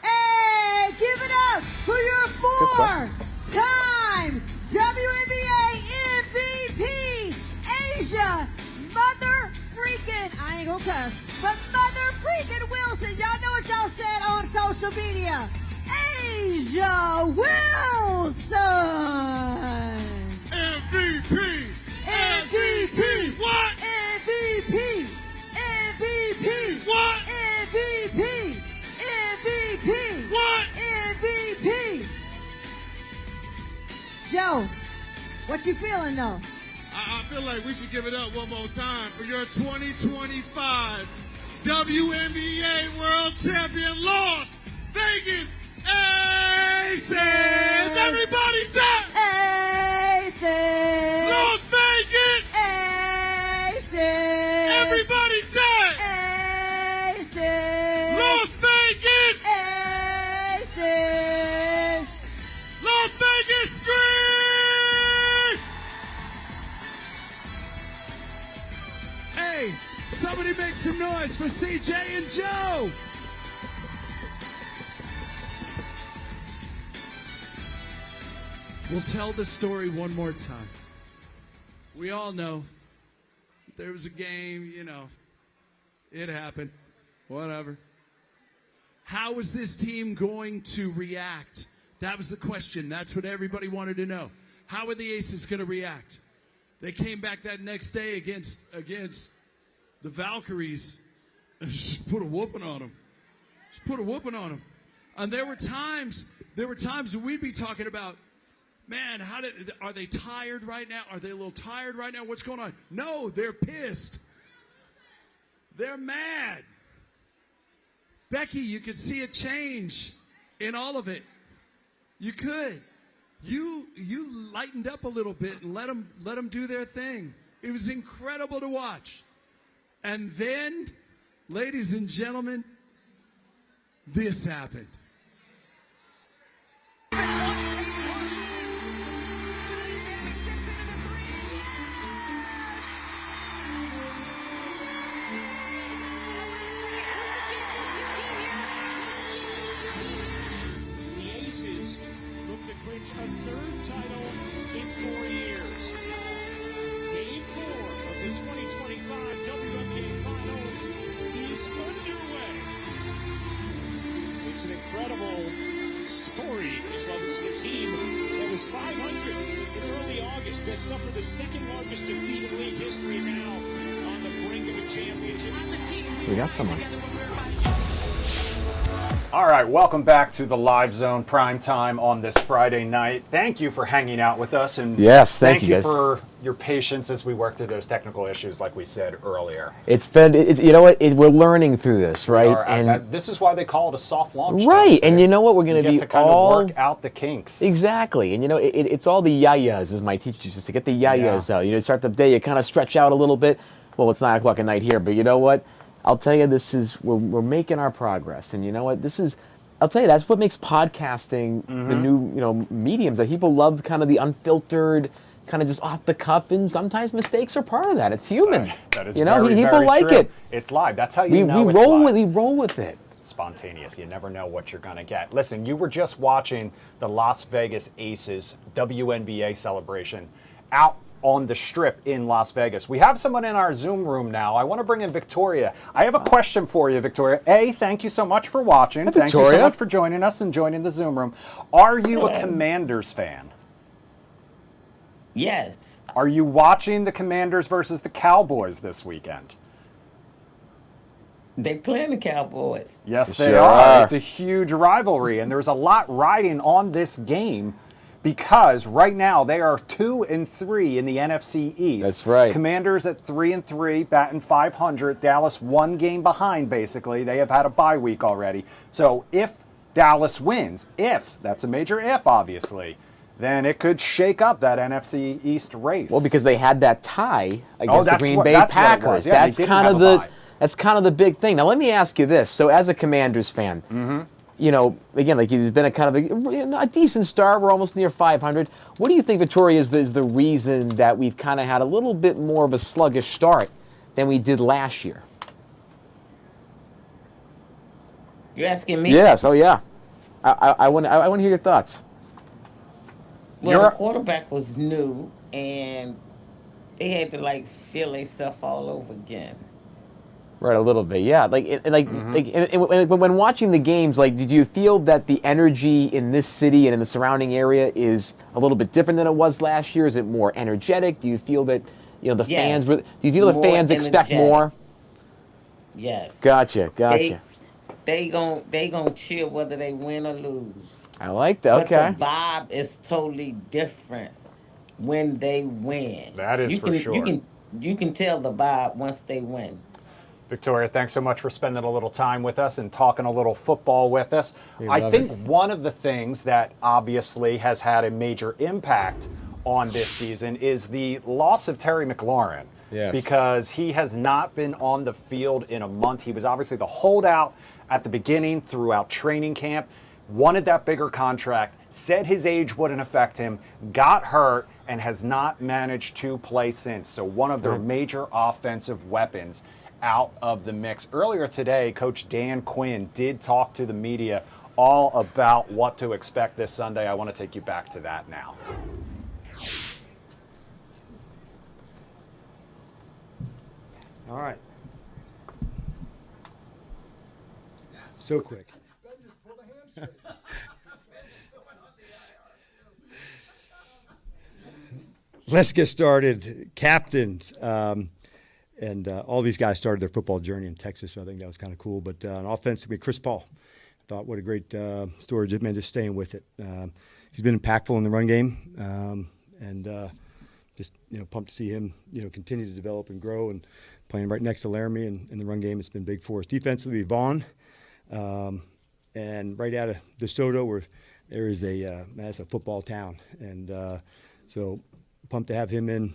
Hey, give it up for your four-time WNBA MVP, Asia I ain't gonna cuss, but mother freaking Wilson. Y'all know what y'all said on social media. Asia Wilson. MVP. MVP. What? MVP. MVP. What? MVP. MVP. What? MVP. Joe, what you feeling though? I feel like we should give it up one more time for your 2025 WNBA World Champion Las Vegas Aces! Everybody say Aces! Las Vegas Aces! Everybody say Aces! Las Vegas Aces! Las Vegas scream! Hey, somebody make some noise for CJ and Joe. We'll tell the story one more time. We all know there was a game, you know, it happened, whatever. How was this team going to react? That was the question. That's what everybody wanted to know. How are the Aces going to react? They came back that next day against the Valkyries and just put a whooping on them. Just put a whooping on them. And there were times when we'd be talking about, man, are they tired right now? Are they a little tired right now? What's going on? No, they're pissed. They're mad. Becky, you could see a change in all of it. You could. You lightened up a little bit and let them do their thing. It was incredible to watch. And then, ladies and gentlemen, this happened. A third title in 4 years. Game 4 of the 2025 WNBA Finals is underway. It's an incredible story as well. This is a team that was 500 in early August that suffered the second largest defeat in league history, now on the brink of a championship. We got someone. All right, welcome back to the Live Zone Primetime on this Friday night. Thank you for hanging out with us, and yes, thank you guys for your patience as we work through those technical issues, like we said earlier. It's you know what, we're learning through this, right? And this is why they call it a soft launch. Right, and you know what, we're going to be to kind of work out the kinks. Exactly, and you know, it's all the yayas, as my teacher used to say, get the yayas out. You know, start the day, you kind of stretch out a little bit. Well, it's 9 o'clock at night here, but you know what? I'll tell you, we're making our progress, and you know what? I'll tell you, that's what makes podcasting the new, mediums. That people love kind of the unfiltered, kind of just off the cuff, and sometimes mistakes are part of that. It's human. That is people very like true. it. It's live. That's how you know we it's roll live. We roll with it. spontaneous. You never know what you're going to get. Listen, you were just watching the Las Vegas Aces WNBA celebration out on the Strip in Las Vegas. We have someone in our Zoom room now. I want to bring in Victoria. I have a question for you, Victoria. Thank you so much for watching. Hi, thank you Victoria. so much for joining us and joining the Zoom room. Are you a Commanders fan? Yes. Are you watching the Commanders versus the Cowboys this weekend? They playing the Cowboys. Yes, They they sure are. are. It's a huge rivalry, and there's a lot riding on this game because right now they are 2-3 in the NFC East. That's right. Commanders at 3-3, batting .500. Dallas 1 game behind, basically. They have had a bye week already. So if Dallas wins, that's a major if, obviously, then it could shake up that NFC East race. Well, because they had that tie against the Green Bay that's what it Packers. was. Yeah, That's kind of the big thing. Now, let me ask you this. So, as a Commanders fan, you know, again, like you've been a kind of a decent start. We're almost near 500. What do you think, Victoria, is the reason that we've kind of had a little bit more of a sluggish start than we did last year? You asking me? Yes. Oh, yeah. I want to hear your thoughts. Well, the quarterback was new, and they had to feel themselves all over again. Right, a little bit, yeah. When watching the games, did you feel that the energy in this city and in the surrounding area is a little bit different than it was last year? Is it more energetic? Do you feel that the fans? Do you feel the fans expect more? Yes. Gotcha. They gon' cheer whether they win or lose. I like that. Okay. But the vibe is totally different when they win. That is for sure. You can tell the vibe once they win. Victoria, thanks so much for spending a little time with us and talking a little football with us. I think one of the things that obviously has had a major impact on this season is the loss of Terry McLaurin. Yes. Because he has not been on the field in a month. He was obviously the holdout at the beginning throughout training camp, wanted that bigger contract, said his age wouldn't affect him, got hurt, and has not managed to play since. So one of their major offensive weapons out of the mix. Earlier today, Coach Dan Quinn did talk to the media all about what to expect this Sunday. I want to take you back to that now. All right. So quick. Let's get started. Captains. And all these guys started their football journey in Texas, so I think that was kind of cool. But on offense, Chris Paul. I thought what a great story, just staying with it. He's been impactful in the run game, and just pumped to see him continue to develop and grow, and playing right next to Laramie in the run game. It's been big for us. Defensively, Vaughn, and right out of DeSoto, where there is that's a football town, and so pumped to have him in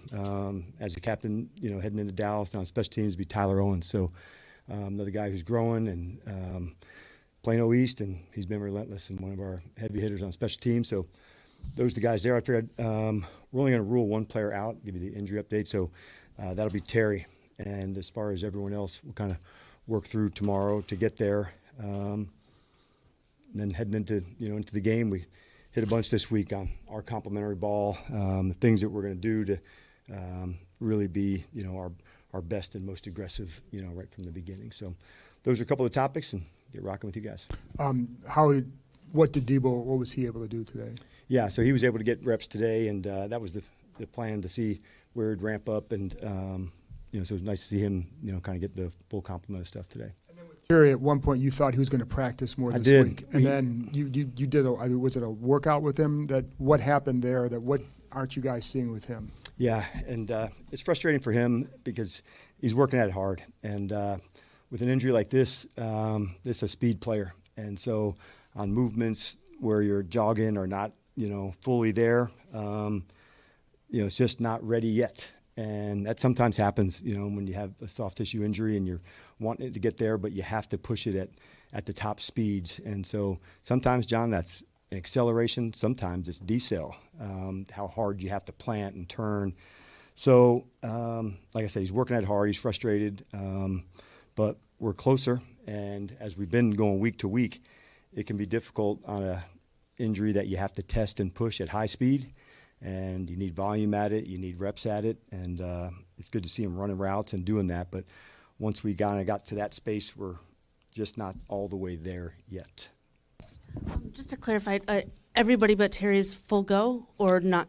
as a captain, heading into Dallas. Now on special teams be Tyler Owens. So another guy who's growing and Plano East, and he's been relentless and one of our heavy hitters on special teams. So those are the guys there. I figured we're only going to rule one player out, give you the injury update. So that'll be Terry. And as far as everyone else, we'll kind of work through tomorrow to get there. And then heading into the game, we hit a bunch this week on our complimentary ball, the things that we're going to do to really be, our best and most aggressive, right from the beginning. So those are a couple of topics, and get rocking with you guys. What was he able to do today? Yeah, so he was able to get reps today, and that was the plan, to see where he'd ramp up, and so it was nice to see him, kind of get the full complement of stuff today. Terry, at one point you thought he was going to practice more this week, and then you did was it a workout with him? What happened there? What aren't you guys seeing with him? Yeah, and it's frustrating for him because he's working at it hard, and with an injury like this, this is a speed player, and so on movements where you're jogging or not, fully there, it's just not ready yet. And that sometimes happens, when you have a soft tissue injury and you're wanting it to get there, but you have to push it at the top speeds. And so sometimes, John, that's an acceleration. Sometimes it's decel, how hard you have to plant and turn. So, like I said, he's working at hard. He's frustrated, but we're closer. And as we've been going week to week, it can be difficult on a injury that you have to test and push at high speed, and you need volume at it, you need reps at it, and it's good to see him running routes and doing that. But once we kind of got to that space, we're just not all the way there yet. Just to clarify, everybody but Terry's full go or not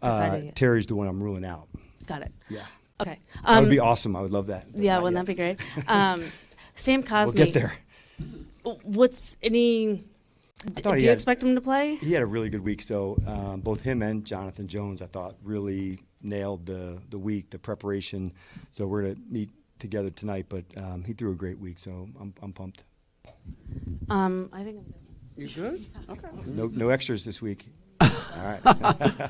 decided yet? Terry's the one I'm ruling out. Got it. Yeah. Okay. That would be awesome. I would love that. Yeah, wouldn't that be great? Sam Cosme. We'll get there. What's any... Do you expect him to play? He had a really good week. So both him and Jonathan Jones, I thought, really nailed the week, the preparation. So we're going to meet together tonight. But he threw a great week, so I'm pumped. I think I'm good. You good? Okay. No extras this week. All right.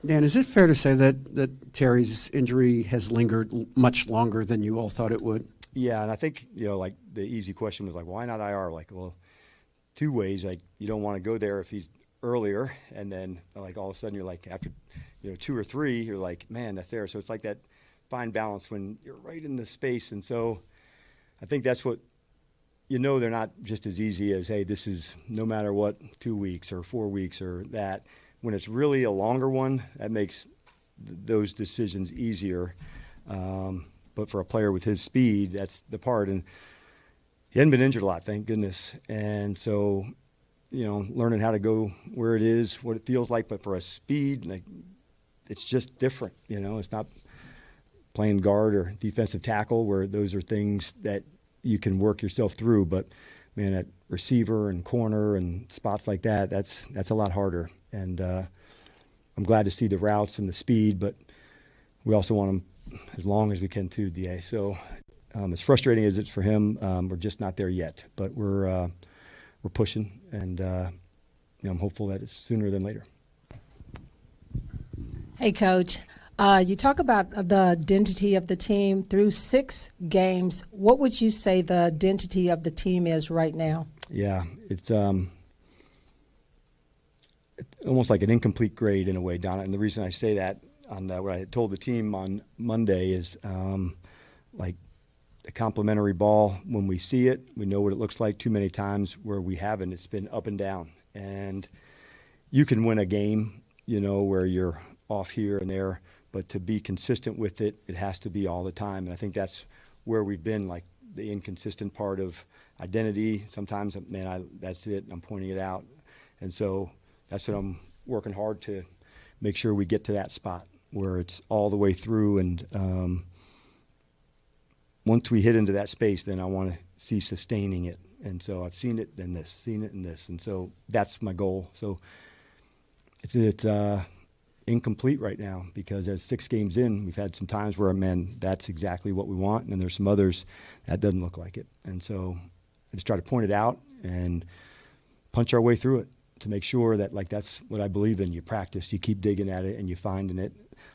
Dan, is it fair to say that Terry's injury has lingered much longer than you all thought it would? Yeah, and I think, like the easy question was like, why not IR? Like, well, two ways. Like, you don't want to go there if he's earlier, and then like all of a sudden you're like, after 2 or 3, you're like, man, that's there. So it's like that fine balance when you're right in the space. And so I think that's what, they're not just as easy as, hey, this is no matter what, 2 weeks or 4 weeks or that. When it's really a longer one, that makes those decisions easier. But for a player with his speed, that's the part. And he hadn't been injured a lot, thank goodness. And so, learning how to go where it is, what it feels like, but for a speed, like, it's just different. It's not playing guard or defensive tackle where those are things that you can work yourself through. But, man, at receiver and corner and spots like that, that's a lot harder. And I'm glad to see the routes and the speed, but we also want them as long as we can too, DA. So as frustrating as it's for him, we're just not there yet. But we're pushing, and I'm hopeful that it's sooner than later. Hey, Coach. You talk about the identity of the team through 6 games. What would you say the identity of the team is right now? Yeah, it's almost like an incomplete grade in a way, Donna. And the reason I say that on what I told the team on Monday is like a complimentary ball. When we see it, we know what it looks like. Too many times where we haven't, it's been up and down. And you can win a game, where you're off here and there. But to be consistent with it, it has to be all the time. And I think that's where we've been, like the inconsistent part of identity. Sometimes, man, that's it. I'm pointing it out. And so that's what I'm working hard to make sure we get to that spot where it's all the way through. And once we hit into that space, then I want to see sustaining it. And so I've seen it, then this, seen it, and this. And so that's my goal. So it's incomplete right now because as 6 games in, we've had some times where, man, that's exactly what we want, and then there's some others that doesn't look like it. And so I just try to point it out and punch our way through it to make sure that, like, that's what I believe in. You practice, you keep digging at it, and you finding it.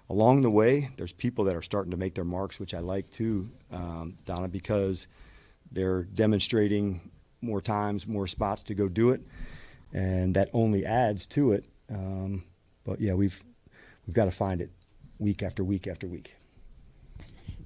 Along the way, there's people that are starting to make their marks, which I like too, Donna, because they're demonstrating more times, more spots to go do it, and that only adds to it. But yeah, we've got to find it week after week after week.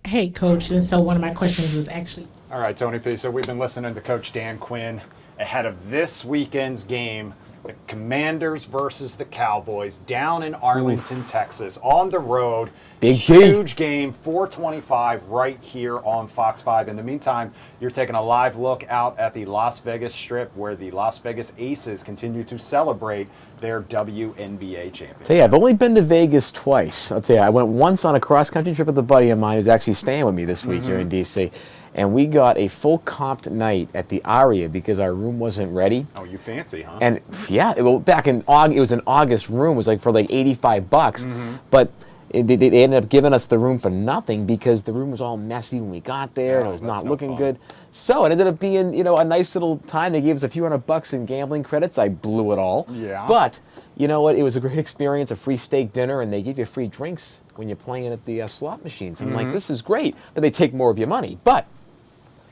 Hey, Coach, and so one of my questions was actually... All right, Tony P. So we've been listening to Coach Dan Quinn ahead of this weekend's game, the Commanders versus the Cowboys, down in Arlington, Texas, on the road. Big Huge game, 425 right here on Fox 5. In the meantime, you're taking a live look out at the Las Vegas Strip where the Las Vegas Aces continue to celebrate their WNBA championship. Tell you, I've only been to Vegas twice. I'll tell you, I went once on a cross-country trip with a buddy of mine who's actually staying with me this week here in D.C., and we got a full comped night at the Aria because our room wasn't ready. Oh, you fancy, huh? And yeah, well, back in August, it was an August room. It was like for like $85, but they ended up giving us the room for nothing because the room was all messy when we got there, and it was not looking good. So it ended up being, a nice little time. They gave us a few $100 in gambling credits. I blew it all. Yeah. But you know what? It was a great experience, a free steak dinner, and they give you free drinks when you're playing at the slot machines. I'm like, this is great, but they take more of your money. But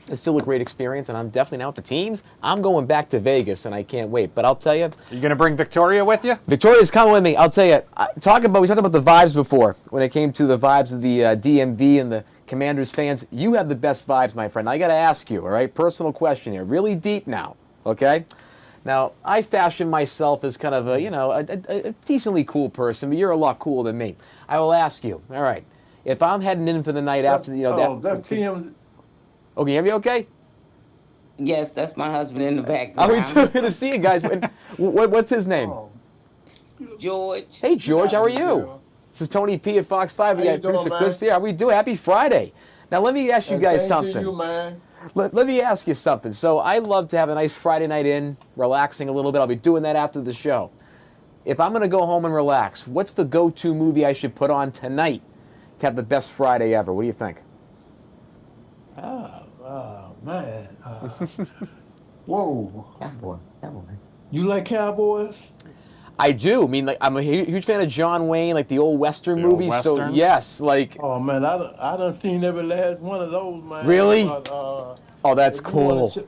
it's still a great experience, and I'm definitely now with the teams. I'm going back to Vegas, and I can't wait. But I'll tell you. You going to bring Victoria with you? Victoria's coming with me. I'll tell you. We talked about the vibes before when it came to the vibes of the DMV and the Commanders fans, you have the best vibes, my friend. I got to ask you, all right? Personal question here, really deep now, okay? Now, I fashion myself as kind of a, a decently cool person, but you're a lot cooler than me. I will ask you, all right, if I'm heading in for the night after, that's Tim. Oh, can you hear me okay? Yes, that's my husband in the Oh, background. it's good to see you guys. What's his name? George. Hey, George, how are you? This is Tony P at Fox 5. We got producer Chris here. How we doing? Happy Friday. Now, let me ask you guys something. Thank you, man. Let me ask you something. So I love to have a nice Friday night in, relaxing a little bit. I'll be doing that after the show. If I'm going to go home and relax, what's the go-to movie I should put on tonight to have the best Friday ever? What do you think? Man. Whoa. Cowboy. You like Cowboys? I do. I mean, like, I'm a huge fan of John Wayne, like the old Western movies. So yes, like. Oh man, I done seen every last one of those, man. Really? But, oh, that's if you cool. wanna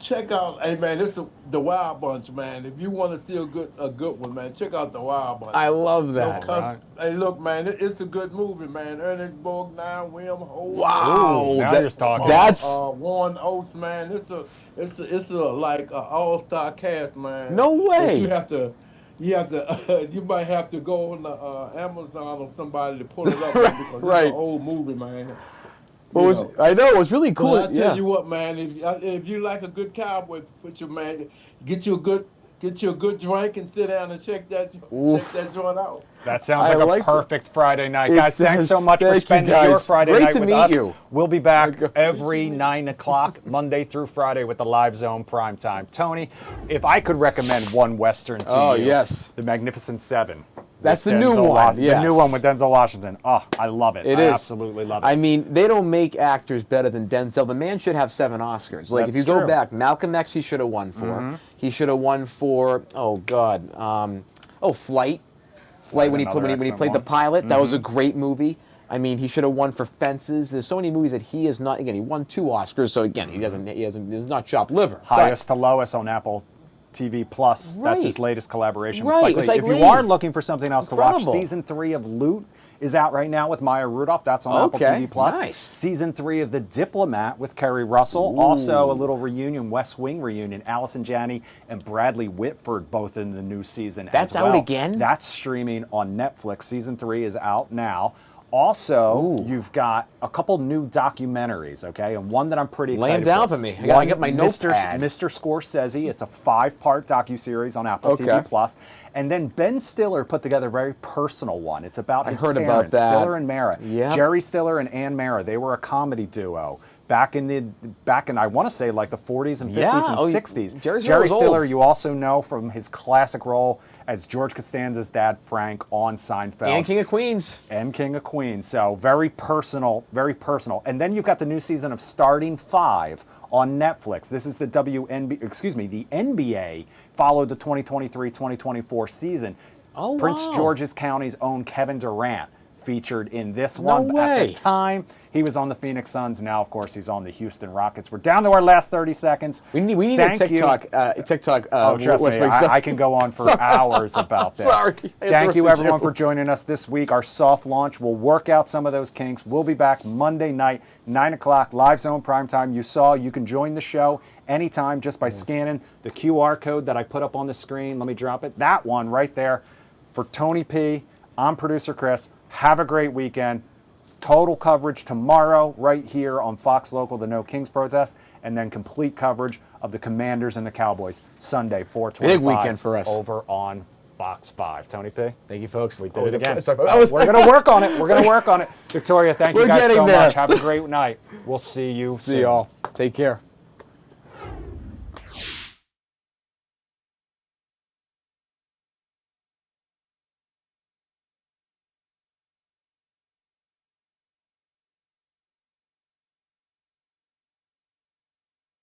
check out, hey man, it's the Wild Bunch, man. If you want to see a good one, man, check out the Wild Bunch. I love that. Hey, look, man, it's a good movie, man. Ernest Borgnine, William Holt. Wow, Ooh, now you're talking. That's Warren Oates, man. It's a like an all-star cast, man. No way. But you might have to go on the Amazon or somebody to pull it up because it's an old movie, man. Well, I know it was really cool. But I tell you what, man, if you like a good cowboy, get you a good drink and sit down and check that joint out. That sounds like a perfect Friday night. Guys, thanks so much for spending your Friday night with us. You. We'll be back every 9 o'clock, Monday through Friday with the Live Zone Primetime. Tony, if I could recommend one Western to you, yes. The Magnificent Seven. That's the new one. The new one with Denzel Washington. Oh, I love it. I absolutely love it. I mean, they don't make actors better than Denzel. The man should have 7 Oscars. Like, if you go back, Malcolm X he should have won for. He should have won for, Flight. Flight when he played the pilot. That was a great movie. I mean, he should have won for Fences. There's so many movies that he has not. Again, he won 2 Oscars, so again, he's not chopped liver. Highest to lowest on Apple TV Plus. Right. That's his latest collaboration. Right. Spike Lee. If you are looking for something else to watch, season 3 of Loot is out right now with Maya Rudolph. That's on Apple TV Plus. Nice. Season 3 of The Diplomat with Kerry Russell. Ooh. Also a little reunion, West Wing reunion. Allison Janney and Bradley Whitford both in the new season. That's as well. out again? That's streaming on Netflix. Season 3 is out now. Also, you've got a couple new documentaries, okay? And one that I'm pretty excited Lay them down for me. I gotta get my notepad. Mr. Scorsese. It's a 5-part docuseries on Apple TV Plus. And then Ben Stiller put together a very personal one. It's about his parents, about that. Stiller and Mara. Yep. Jerry Stiller and Ann Mara. They were a comedy duo back in I want to say like the 40s and 50s and 60s. Jerry Stiller, you also know from his classic role as George Costanza's dad, Frank, on Seinfeld. And King of Queens. So very personal, very personal. And then you've got the new season of Starting 5 on Netflix. This is the the NBA followed the 2023-2024 season. Oh, Prince wow. George's County's own Kevin Durant featured in this one. No way. At the time, he was on the Phoenix Suns. Now, of course, he's on the Houston Rockets. We're down to our last 30 seconds. We need a TikTok. Oh, trust me, I can go on for hours about this. Sorry. Thank you, everyone, for joining us this week. Our soft launch will work out some of those kinks. We'll be back Monday night, 9 o'clock, Live Zone Primetime. You can join the show anytime just by scanning the QR code that I put up on the screen. Let me drop it. That one right there. For Tony P, I'm producer Chris. Have a great weekend. Total coverage tomorrow right here on Fox Local, the No Kings protest, and then complete coverage of the Commanders and the Cowboys Sunday, 4/25. Big weekend for us. Over on Fox 5. Tony P. Thank you, folks. We did it again. We're going to work on it. We're going to work on it. Victoria, thank you guys so much. Have a great night. We'll see you soon. See y'all. Take care.